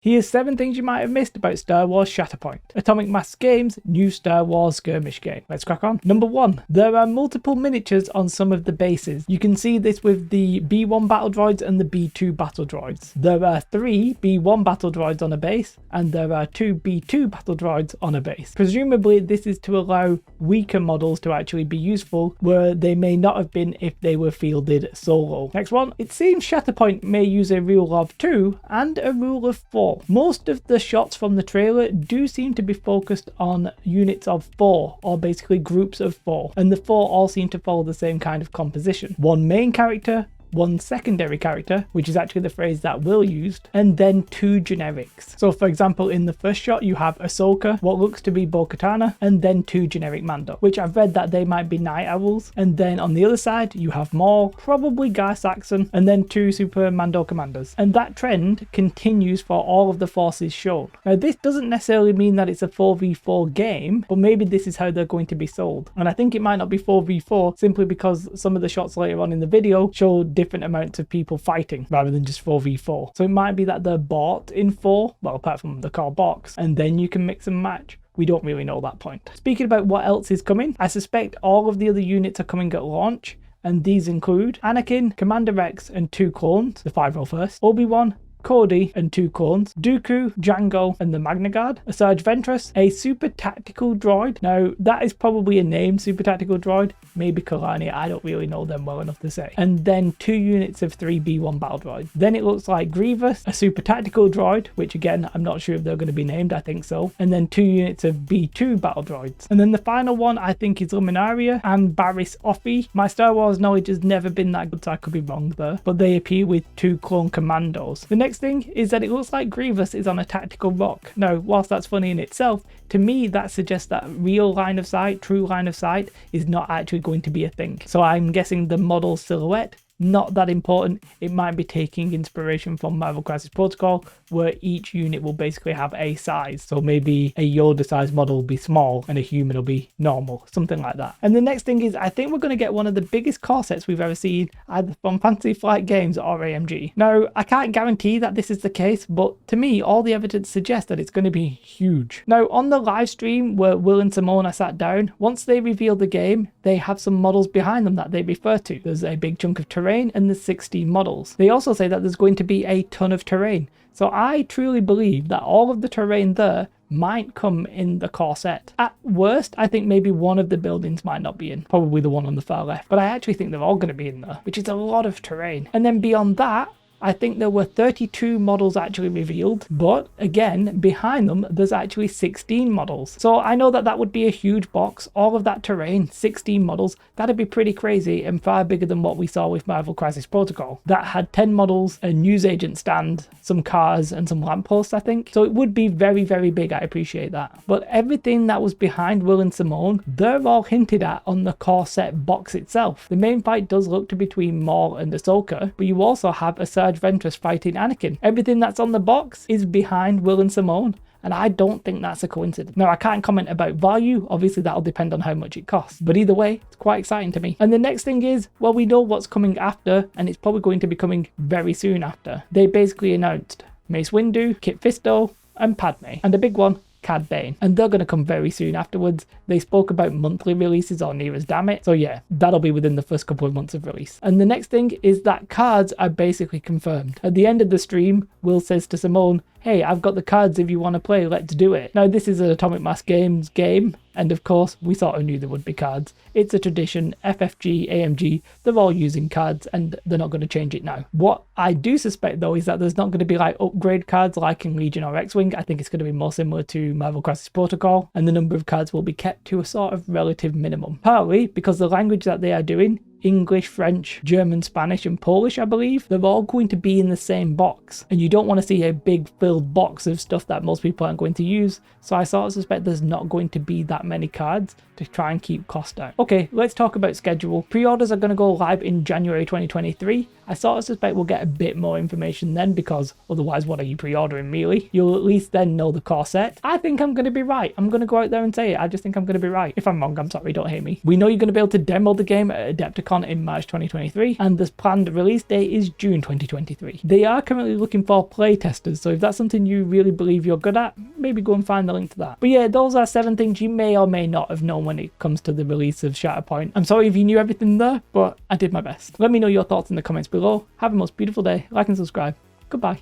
Here's 7 things you might have missed about Star Wars Shatterpoint. Atomic Mass Games' new Star Wars skirmish game. Let's crack on. Number 1. There are multiple miniatures on some of the bases. You can see this with the B1 battle droids and the B2 battle droids. There are 3 B1 battle droids on a base, and there are 2 B2 battle droids on a base. Presumably this is to allow weaker models to actually be useful where they may not have been if they were fielded solo. Next one. It seems Shatterpoint may use a rule of 2 and a rule of 4. Most of the shots from the trailer do seem to be focused on units of 4, or basically groups of 4, and the 4 all seem to follow the same kind of composition. 1 main character, 1 secondary character, which is actually the phrase that Will used, and then 2 generics. So for example, in the first shot you have Ahsoka, what looks to be Bo-Katan, and then 2 generic Mando, which I've read that they might be Night Owls. And then on the other side you have Maul, probably Guy Saxon, and then 2 Super Mando commanders. And that trend continues for all of the forces shown. Now this doesn't necessarily mean that it's a 4v4 game, but maybe this is how they're going to be sold. And I think it might not be 4v4 simply because some of the shots later on in the video show different amounts of people fighting rather than just 4v4. So it might be that they're bought in 4, well apart from the core box, and then you can mix and match. We don't really know that point. Speaking about what else is coming, I suspect all of the other units are coming at launch, and these include Anakin, Commander Rex and 2 clones, the 501st, Obi-Wan, Cody and 2 clones, Dooku, Django and the Magna Guard, a Serge Ventress, a super tactical droid. Now that is probably a named super tactical droid, maybe Kalani, I don't really know them well enough to say. And then 2 units of 3 B1 battle droids. Then it looks like Grievous, a super tactical droid, which again I'm not sure if they're going to be named, I think so. And then 2 units of B2 battle droids. And then the final one I think is Luminaria and Barriss Offee. My Star Wars knowledge has never been that good, so I could be wrong there, but they appear with 2 clone commandos. The next thing is that it looks like Grievous is on a tactical rock. Now whilst that's funny in itself, to me that suggests that real line of sight, true line of sight is not actually going to be a thing. So I'm guessing the model silhouette, not that important. It might be taking inspiration from Marvel Crisis Protocol, where each unit will basically have a size. So maybe a Yoda size model will be small and a human will be normal, something like that. And the next thing is I think we're going to get one of the biggest core sets we've ever seen, either from Fantasy Flight Games or AMG. Now I can't guarantee that this is the case, but to me all the evidence suggests that it's going to be huge. Now on the live stream where Will and Simona sat down, once they revealed the game, they have some models behind them that they refer to. There's a big chunk of terrain and there's 16 models. They also say that there's going to be a ton of terrain. So I truly believe that all of the terrain there might come in the core set. At worst, I think maybe one of the buildings might not be in, probably the one on the far left, but I actually think they're all going to be in there, which is a lot of terrain. And then beyond that, I think there were 32 models actually revealed, but again, behind them, there's actually 16 models. So I know that that would be a huge box, all of that terrain, 16 models, that'd be pretty crazy and far bigger than what we saw with Marvel Crisis Protocol. That had 10 models, a newsagent stand, some cars and some lampposts, I think. So it would be very, very big, I appreciate that. But everything that was behind Will and Simone, they're all hinted at on the core set box itself. The main fight does look to be between Maul and Ahsoka, but you also have a Serge Ventress fighting Anakin. Everything that's on the box is behind Will and Simone, and I don't think that's a coincidence. Now I can't comment about value, obviously that'll depend on how much it costs, but either way it's quite exciting to me. And the next thing is, well, we know what's coming after, and it's probably going to be coming very soon after. They basically announced Mace Windu, Kit Fisto and Padme, and a big one, Cad Bane, and they're going to come very soon afterwards. They spoke about monthly releases or near as damn it, so yeah, that'll be within the first couple of months of release. And the next thing is that cards are basically confirmed. At the end of the stream, Will says to Simone, hey, I've got the cards if you want to play, let's do it. Now this is an Atomic Mass Games game, and of course we sort of knew there would be cards. It's a tradition, FFG, AMG, they're all using cards and they're not going to change it now. What I do suspect though is that there's not going to be like upgrade cards like in Legion or X-Wing. I think it's going to be more similar to Marvel Crisis Protocol, and the number of cards will be kept to a sort of relative minimum. Partly because the language that they are doing, English, French, German, Spanish and Polish, I believe, they're all going to be in the same box, and you don't want to see a big filled box of stuff that most people aren't going to use. So I sort of suspect there's not going to be that many cards to try and keep costs down. Okay, let's talk about schedule. Pre-orders are going to go live in January 2023. I sort of suspect we'll get a bit more information then, because otherwise what are you pre-ordering really? You'll at least then know the core set. I think I'm going to be right. I'm going to go out there and say it. I just think I'm going to be right. If I'm wrong, I'm sorry, don't hate me. We know you're going to be able to demo the game at Adepticon in March 2023, and the planned release date is June 2023. They are currently looking for playtesters, so if that's something you really believe you're good at, maybe go and find the link to that. But yeah, those are 7 things you may or may not have known when it comes to the release of Shatterpoint. I'm sorry if you knew everything there, but I did my best. Let me know your thoughts in the comments below. Have a most beautiful day, like and subscribe. Goodbye.